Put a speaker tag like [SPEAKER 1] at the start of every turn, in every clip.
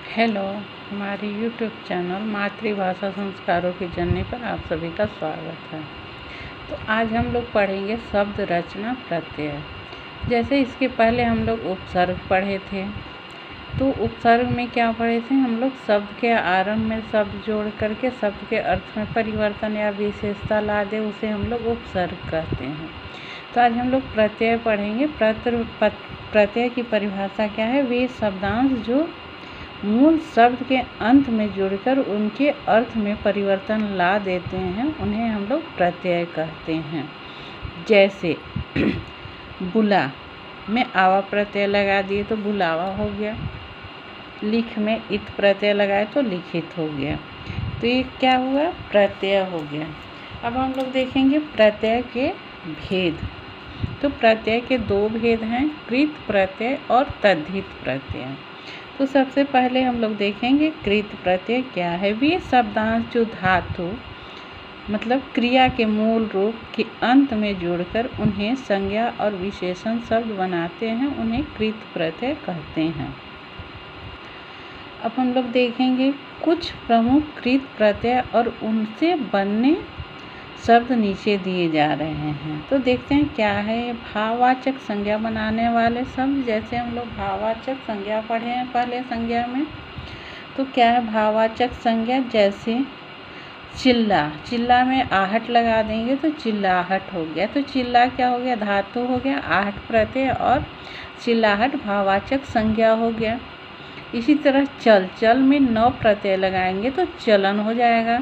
[SPEAKER 1] Hello, हमारे YouTube channel मातृभाषा संस्कारों की जर्नी पर आप सभी का स्वागत है। तो आज हम लोग पढ़ेंगे शब्द रचना प्रत्यय। जैसे इसके पहले हम लोग उपसर्ग पढ़े थे, तो उपसर्ग में क्या पढ़े थे हम लोग? शब्द के आरंभ में शब्द जोड़ करके शब्द के अर्थ में परिवर्तन या विशेषता ला दे, उसे हम लोग उपसर्ग कहते हैं। तो आज हम लोग प्रत्यय पढ़ेंगे। प्रत्यय की परिभाषा क्या है? वे शब्दांश जो मूल शब्द के अंत में जुड़कर उनके अर्थ में परिवर्तन ला देते हैं, उन्हें हम लोग प्रत्यय कहते हैं। जैसे बुला में आवा प्रत्यय लगा दिए तो बुलावा हो गया। लिख में इत प्रत्यय लगाए तो लिखित हो गया। तो ये क्या हुआ? प्रत्यय हो गया। अब हम लोग देखेंगे प्रत्यय के भेद। तो प्रत्यय के दो भेद हैं, कृत प्रत्यय और तद्धित प्रत्यय। तो सबसे पहले हम लोग देखेंगे कृत प्रत्यय क्या है। वे शब्दांश जो धातु मतलब क्रिया के मूल रूप के अंत में जोड़कर उन्हें संज्ञा और विशेषण शब्द बनाते हैं, उन्हें कृत प्रत्यय कहते हैं। अब हम लोग देखेंगे कुछ प्रमुख कृत प्रत्यय और उनसे बनने शब्द नीचे दिए जा रहे हैं। तो देखते हैं क्या है। भाववाचक संज्ञा बनाने वाले शब्द। जैसे हम लोग भाववाचक संज्ञा पढ़े हैं पहले संज्ञा में। तो क्या है भाववाचक संज्ञा? जैसे चिल्ला, चिल्ला में आहट लगा देंगे तो चिल्लाहट हो गया। तो चिल्ला क्या हो गया? धातु हो गया, आहट प्रत्यय और चिल्लाहट भाववाचक संज्ञा हो गया। इसी तरह चल, चल में न प्रत्यय लगाएंगे तो चलन हो जाएगा।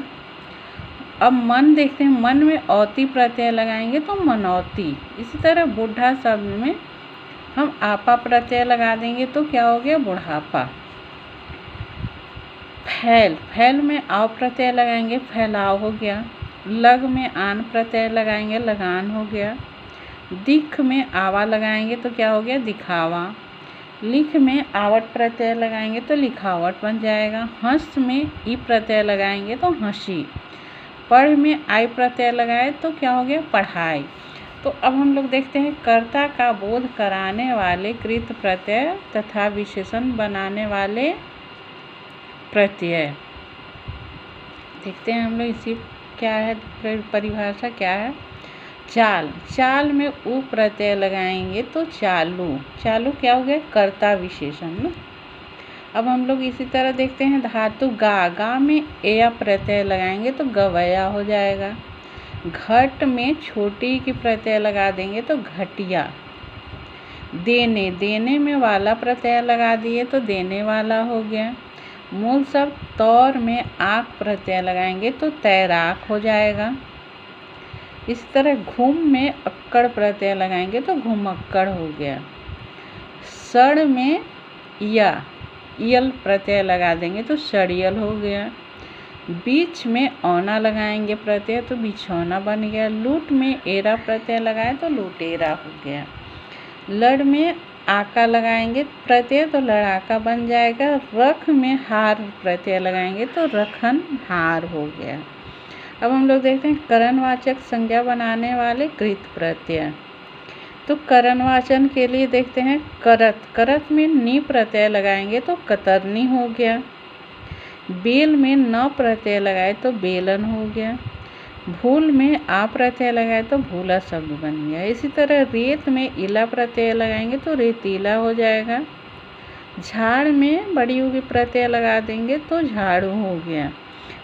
[SPEAKER 1] अब मन देखते हैं, मन में औती प्रत्यय लगाएंगे तो मनौती। इसी तरह बुढ़ा शब्द में हम आपा प्रत्यय लगा देंगे तो क्या हो गया? बुढ़ापा। फैल, फैल में आव प्रत्यय लगाएंगे फैलाव हो गया। लग में आन प्रत्यय लगाएंगे लगान हो गया। दिख में आवा लगाएंगे तो क्या हो गया? दिखावा। लिख में आवट प्रत्यय लगाएंगे तो लिखावट बन जाएगा। हंस में ई प्रत्यय लगाएंगे तो हंसी। पढ़ में आई प्रत्यय लगाए तो क्या हो गया? पढ़ाई। तो अब हम लोग देखते हैं कर्ता का बोध कराने वाले कृत प्रत्यय तथा विशेषण बनाने वाले प्रत्यय। देखते हैं हम लोग इसी क्या है परिभाषा क्या है। चाल, चाल में उ प्रत्यय लगाएंगे तो चालू। चालू क्या हो गया? कर्ता विशेषण ना। अब हम लोग इसी तरह देखते हैं धातु गा, गा में एया प्रत्यय लगाएंगे तो गवया हो जाएगा। घट में छोटी की प्रत्यय लगा देंगे तो घटिया। देने, देने में वाला प्रत्यय लगा दिए तो देने वाला हो गया। मूल शब्द तौर में आक प्रत्यय लगाएंगे तो तैराक हो जाएगा। इस तरह घूम में अक्कड़ प्रत्यय लगाएंगे तो घुमक्कड़ हो गया। सड़ में या यल प्रत्यय लगा देंगे तो सड़ियल हो गया। बीच में औना लगाएंगे प्रत्यय तो बिछौना बन गया। लूट में एरा प्रत्यय लगाए तो लुटेरा हो गया। लड़ में आका लगाएंगे प्रत्यय तो लड़ाका बन जाएगा। रख में हार प्रत्यय लगाएंगे तो रखन हार हो गया। अब हम लोग देखते हैं करणवाचक संज्ञा बनाने वाले कृत प्रत्यय। तो करणवाचन के लिए देखते हैं करत, करत में नी प्रत्यय लगाएंगे तो कतरनी हो गया। बेल में न प्रत्यय लगाए तो बेलन हो गया। भूल में आ प्रत्यय लगाए तो भूला शब्द बन गया। इसी तरह रेत में इला प्रत्यय लगाएंगे तो रेतीला हो जाएगा। झाड़ में बड़ी उगी प्रत्यय लगा देंगे तो झाड़ू हो गया।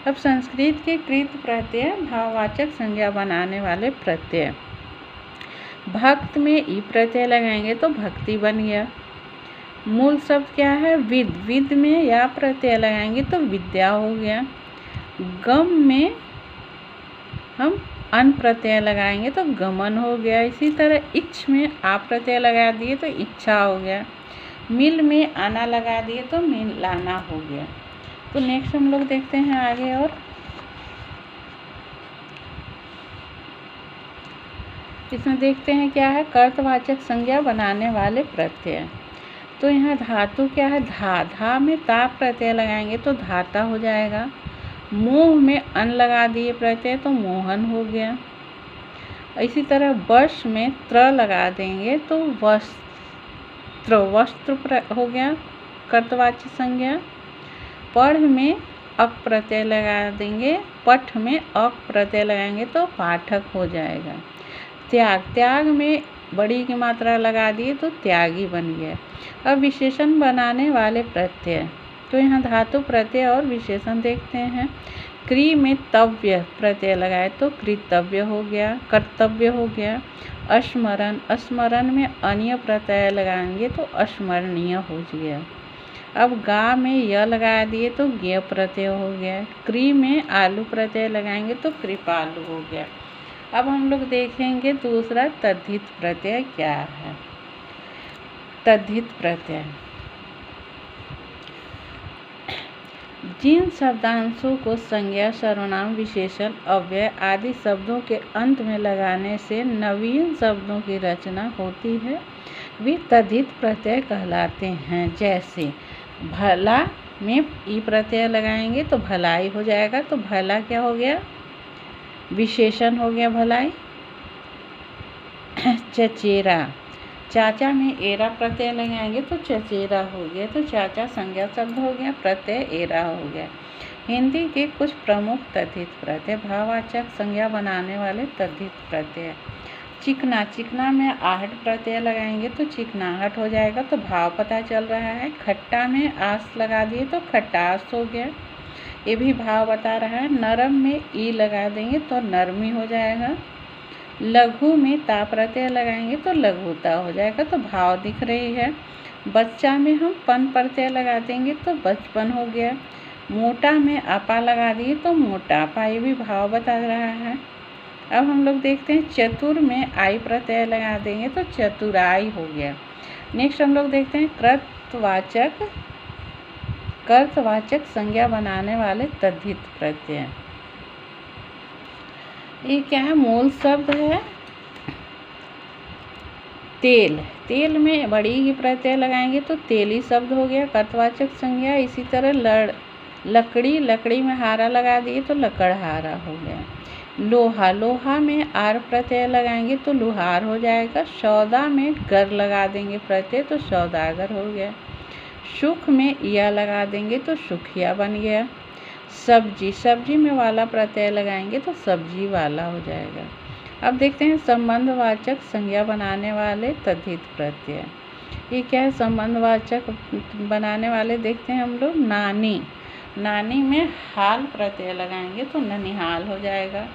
[SPEAKER 1] अब संस्कृत के कृत प्रत्यय भाववाचक संज्ञा बनाने वाले प्रत्यय। भक्त में ई प्रत्यय लगाएंगे तो भक्ति बन गया। मूल शब्द क्या है? विद, विद में या प्रत्यय लगाएंगे तो विद्या हो गया। गम में हम अन प्रत्यय लगाएंगे तो गमन हो गया। इसी तरह इच्छ में आ प्रत्यय लगा दिए तो इच्छा हो गया। मिल में आना लगा दिए तो मिलाना हो गया। तो नेक्स्ट हम लोग देखते हैं आगे और इसमें देखते हैं क्या है कर्तवाचक संज्ञा बनाने वाले प्रत्यय। तो यहाँ धातु क्या है? धा, धा में ता प्रत्यय लगाएंगे तो धाता हो जाएगा। मोह में अन लगा दिए प्रत्यय तो मोहन हो गया। इसी तरह वर्ष में त्र लगा देंगे तो वस्त्र, वस्त्र हो गया कर्तवाचक संज्ञा। पढ़ में अक प्रत्यय लगा देंगे, पठ में अक प्रत्यय लगाएंगे तो पाठक हो जाएगा। त्याग, त्याग में बड़ी की मात्रा लगा दिए तो त्यागी बन गया। अब विशेषण बनाने वाले प्रत्यय, तो यहाँ धातु प्रत्यय और विशेषण देखते हैं। क्री में तव्य प्रत्यय लगाए तो कृतव्य हो गया, कर्तव्य हो गया। स्मरण, स्मरण में अन्य प्रत्यय लगाएंगे तो स्मरणीय हो गया। अब गा में य लगा दिए तो ज्ञ प्रत्यय हो गया। क्री में आलू प्रत्यय लगाएंगे तो कृपालु हो गया। अब हम लोग देखेंगे दूसरा तद्धित प्रत्यय क्या है। तद्धित प्रत्यय जिन शब्दांशों को संज्ञा, सर्वनाम, विशेषण, अव्यय आदि शब्दों के अंत में लगाने से नवीन शब्दों की रचना होती है, वे तद्धित प्रत्यय कहलाते हैं। जैसे भला में ई प्रत्यय लगाएंगे तो भलाई हो जाएगा, तो भला क्या हो गया, विशेषण हो गया भलाई। चचेरा, चाचा में एरा प्रत्यय लगाएंगे तो चचेरा हो गया, तो चाचा संज्ञा शब्द हो गया, प्रत्यय एरा हो गया। हिंदी के कुछ प्रमुख तद्धित प्रत्यय, भाववाचक संज्ञा बनाने वाले तद्धित प्रत्यय। चिकना, चिकना में आहट प्रत्यय लगाएंगे तो चिकनाहट हो जाएगा, तो भाव पता चल रहा है। खट्टा में आस लगा दिए तो खट्टास हो गया, ये भी भाव बता रहा है। नरम में ई लगा देंगे तो नरमी हो जाएगा। लघु में ता प्रत्यय लगाएंगे तो लघुता हो जाएगा, तो भाव दिख रही है। बच्चा में हम पन प्रत्यय लगा देंगे तो बचपन हो गया। मोटा में आपा लगा दिए तो मोटापा, ये भी भाव बता रहा है। अब हम लोग देखते हैं चतुर में आई प्रत्यय लगा देंगे तो चतुराई हो गया। नेक्स्ट हम लोग देखते हैं कर्तवाचक संज्ञा बनाने वाले तद्धित प्रत्यय। ये क्या है, मूल शब्द है तेल, तेल में बड़ी ही प्रत्यय लगाएंगे तो तेली शब्द हो गया, कर्तवाचक संज्ञा। इसी तरह लकड़ी, लकड़ी में हारा लगा दिए तो लकड़हारा हो गया। लोहा, लोहा में आर प्रत्यय लगाएंगे तो लुहार हो जाएगा। सौदा में गर लगा देंगे प्रत्यय तो सौदागर हो गया। सुख में या लगा देंगे तो सुखिया बन गया। सब्जी, सब्जी में वाला प्रत्यय लगाएंगे तो सब्जी वाला हो जाएगा। अब देखते हैं संबंधवाचक संज्ञा बनाने वाले तद्धित प्रत्यय। ये क्या है, संबंधवाचक बनाने वाले देखते हैं हम लोग। नानी, नानी में हाल प्रत्यय लगाएंगे तो ननिहाल हो जाएगा।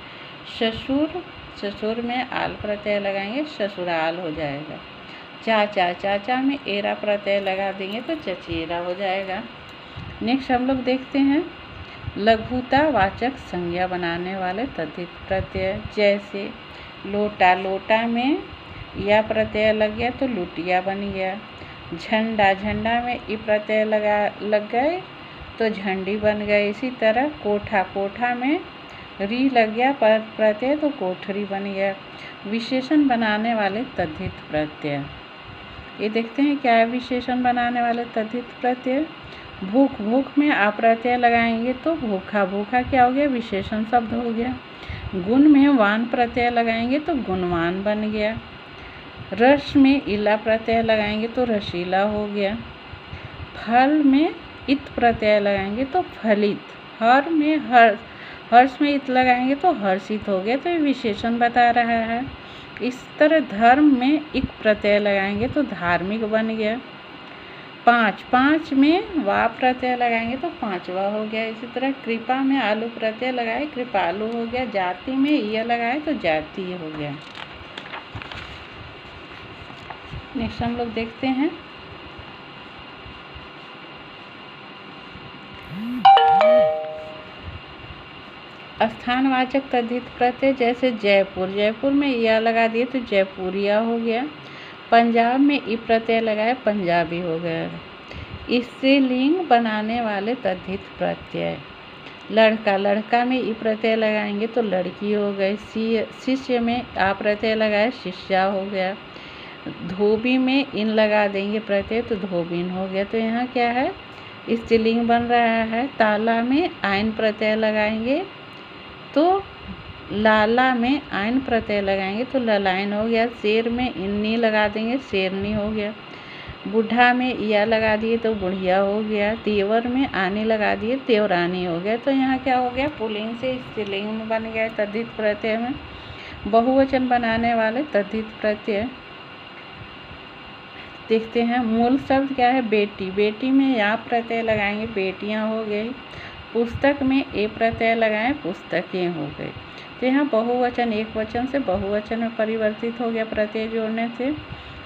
[SPEAKER 1] ससुर, ससुर में आल प्रत्यय लगाएंगे ससुराल हो जाएगा। चाचा, चाचा में एरा प्रत्यय लगा देंगे तो चचेरा हो जाएगा। नेक्स्ट हम लोग देखते हैं लघुता वाचक संज्ञा बनाने वाले तद्धित प्रत्यय। जैसे लोटा, लोटा में या प्रत्यय लग गया तो लुटिया बन गया। झंडा, झंडा में ई प्रत्यय लग गए तो झंडी बन गए। इसी तरह कोठा, कोठा में री लग गया प्रत्यय तो कोठरी बन गया। विशेषण बनाने वाले तद्धित प्रत्यय, ये देखते हैं क्या है विशेषण बनाने वाले तद्धित प्रत्यय। भूख, भूख में आ प्रत्यय लगाएंगे तो भूखा, भूखा क्या हो गया, विशेषण शब्द हो गया। गुण में वान प्रत्यय लगाएंगे तो गुणवान बन गया। रस में इला प्रत्यय लगाएंगे तो रसीला हो गया। फल में इत प्रत्यय लगाएंगे तो फलित। हर में हर्ष में इत लगाएंगे तो हर्षित हो गया, तो ये विशेषण बता रहा है। इस तरह धर्म में इक प्रत्यय लगाएंगे तो धार्मिक बन गया। पाँच में वा प्रत्यय लगाएंगे तो पांचवा हो गया। इसी तरह कृपा में आलू प्रत्यय लगाए कृपालु हो गया। जाति में यह लगाए तो जातीय हो गया। नेक्स्ट हम लोग देखते हैं स्थानवाचक तद्धित प्रत्यय। जैसे जयपुर, जयपुर में या लगा दिए तो जयपुरिया हो गया। पंजाब में ई प्रत्यय लगाए पंजाबी हो गया। स्त्रीलिंग बनाने वाले तद्धित प्रत्यय। लड़का, लड़का में ई प्रत्यय लगाएंगे तो लड़की हो गई। शिष्य में आ प्रत्यय लगाए शिष्या हो गया। धोबी में इन लगा देंगे प्रत्यय तो धोबिन हो गया। तो यहाँ क्या है, स्त्रीलिंग बन रहा है। ताला में आइन प्रत्यय लगाएंगे तो लाला में आइन प्रत्यय लगाएंगे तो ललाइन हो गया। शेर में इन्नी लगा देंगे शेरनी हो गया। बूढ़ा में या लगा दिए तो बुढ़िया हो गया। तेवर में आने लगा दिए तेवरानी हो गया। तो यहाँ क्या हो गया, पुल्लिंग से स्त्रीलिंग में बन गया तद्धित प्रत्यय में। बहुवचन बनाने वाले तद्धित प्रत्यय देखते हैं। मूल शब्द क्या है, बेटी। बेटी में या प्रत्यय लगाएंगे, बेटियां हो गई। पुस्तक में ए प्रत्यय लगाएं, पुस्तकें हो गई। तो यहाँ बहुवचन एक वचन से बहुवचन में परिवर्तित हो गया प्रत्यय जोड़ने से।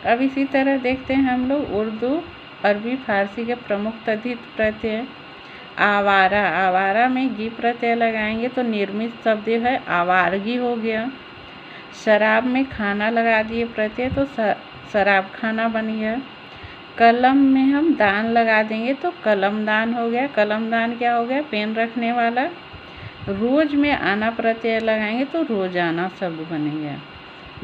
[SPEAKER 1] अब इसी तरह देखते हैं हम लोग उर्दू, अरबी, फारसी के प्रमुख तद्धित प्रत्यय। आवारा, आवारा में गी प्रत्यय लगाएंगे तो निर्मित शब्द है आवारगी हो गया। शराब में खाना लगा दिए प्रत्यय तो शराब खाना बन गया। कलम में हम दान लगा देंगे तो कलमदान हो गया। कलमदान क्या हो गया, पेन रखने वाला। रोज में आना प्रत्यय लगाएंगे तो रोजाना शब्द बन गया।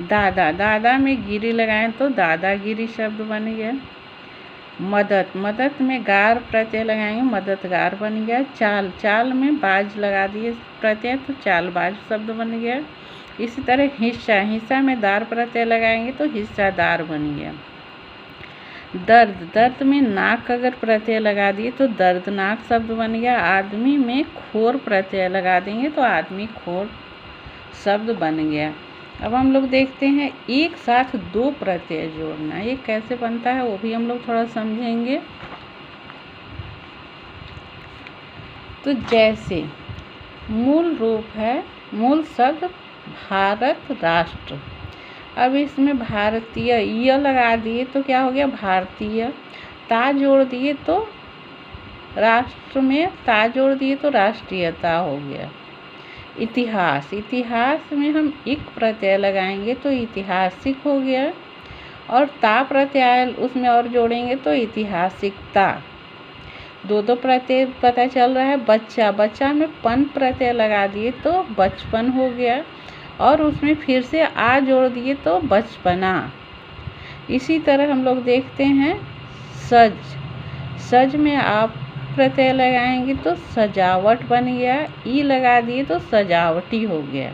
[SPEAKER 1] दादा, दादा में गिरी लगाएं तो दादागिरी शब्द बन गया। मदद, मदद में गार प्रत्यय लगाएंगे मददगार बन गया। चाल, चाल में बाज लगा दिए प्रत्यय तो चालबाज शब्द बन गया। इसी तरह हिस्सा, हिस्सा में दार प्रत्यय लगाएंगे तो हिस्सादार बन गया। दर्द, दर्द में नाक अगर प्रत्यय लगा दिए तो दर्दनाक शब्द बन गया। आदमी में खोर प्रत्यय लगा देंगे तो आदमी खोर शब्द बन गया। अब हम लोग देखते हैं एक साथ दो प्रत्यय जोड़ना, ये कैसे बनता है वो भी हम लोग थोड़ा समझेंगे। तो जैसे मूल रूप है, मूल शब्द भारत राष्ट्र। अब इसमें भारतीय य लगा दिए तो क्या हो गया, भारतीय। ता जोड़ दिए तो राष्ट्र में ता जोड़ दिए तो राष्ट्रीयता हो गया। इतिहास, इतिहास में हम इक प्रत्यय लगाएंगे तो ऐतिहासिक हो गया। और ता प्रत्यय उसमें और जोड़ेंगे तो ऐतिहासिकता। दो दो प्रत्यय पता चल रहा है। बच्चा, बच्चा में पन प्रत्यय लगा दिए तो बचपन हो गया। और उसमें फिर से आ जोड़ दिए तो बचपना। इसी तरह हम लोग देखते हैं सज, सज में आप प्रत्यय लगाएंगे तो सजावट बन गया। ई लगा दिए तो सजावटी हो गया।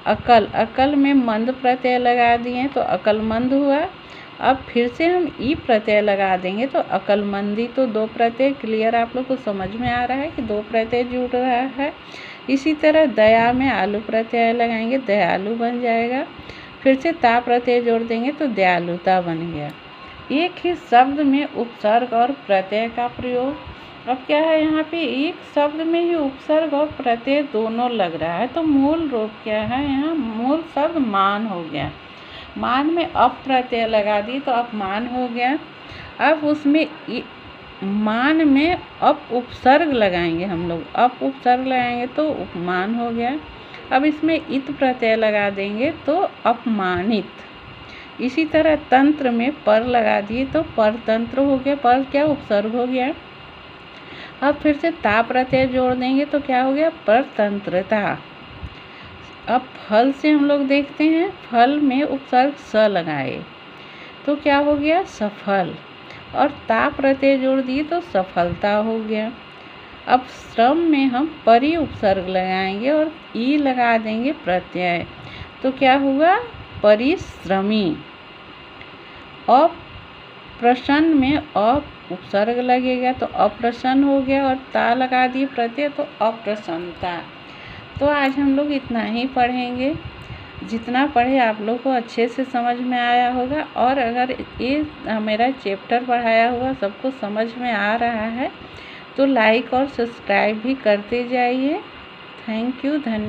[SPEAKER 1] अकल, अकल में मंद प्रत्यय लगा दिए तो अकलमंद हुआ। अब फिर से हम ई प्रत्यय लगा देंगे तो अकलमंदी। तो दो प्रत्यय क्लियर आप लोग को समझ में आ रहा है कि दो प्रत्यय जुड़ रहा है। इसी तरह दया में आलू प्रत्यय लगाएंगे दयालु बन जाएगा। फिर से ता प्रत्यय जोड़ देंगे तो दयालुता बन गया। एक ही शब्द में उपसर्ग और प्रत्यय का प्रयोग। अब क्या है, यहाँ पे एक शब्द में ही उपसर्ग और प्रत्यय दोनों लग रहा है। तो मूल रूप क्या है, यहाँ मूल शब्द मान हो गया। मान में अप प्रत्यय लगा दी तो अपमान हो गया। अब उसमें मान में अप उपसर्ग लगाएंगे हम लोग, अप उपसर्ग लगाएंगे तो उपमान हो गया। अब इसमें इत प्रत्यय लगा देंगे तो अपमानित। इसी तरह तंत्र में पर लगा दिए तो परतंत्र हो गया। पर क्या, उपसर्ग हो गया। अब फिर से ता प्रत्यय जोड़ देंगे तो क्या हो गया, परतंत्रता। अब फल से हम लोग देखते हैं, फल में उपसर्ग स लगाए तो क्या हो गया, सफल। और ता प्रत्यय जोड़ दिए तो सफलता हो गया। अब श्रम में हम परि उपसर्ग लगाएंगे और ई लगा देंगे प्रत्यय तो क्या हुआ, परिश्रमी। अप्रसन्न में उपसर्ग लगेगा तो अप्रसन्न हो गया। और ता लगा दिए प्रत्यय तो अप्रसन्नता। तो आज हम लोग इतना ही पढ़ेंगे। जितना पढ़े आप लोग को अच्छे से समझ में आया होगा। और अगर ये मेरा चैप्टर पढ़ाया हुआ सबको समझ में आ रहा है तो लाइक और सब्सक्राइब भी करते जाइए। थैंक यू, धन्यवाद।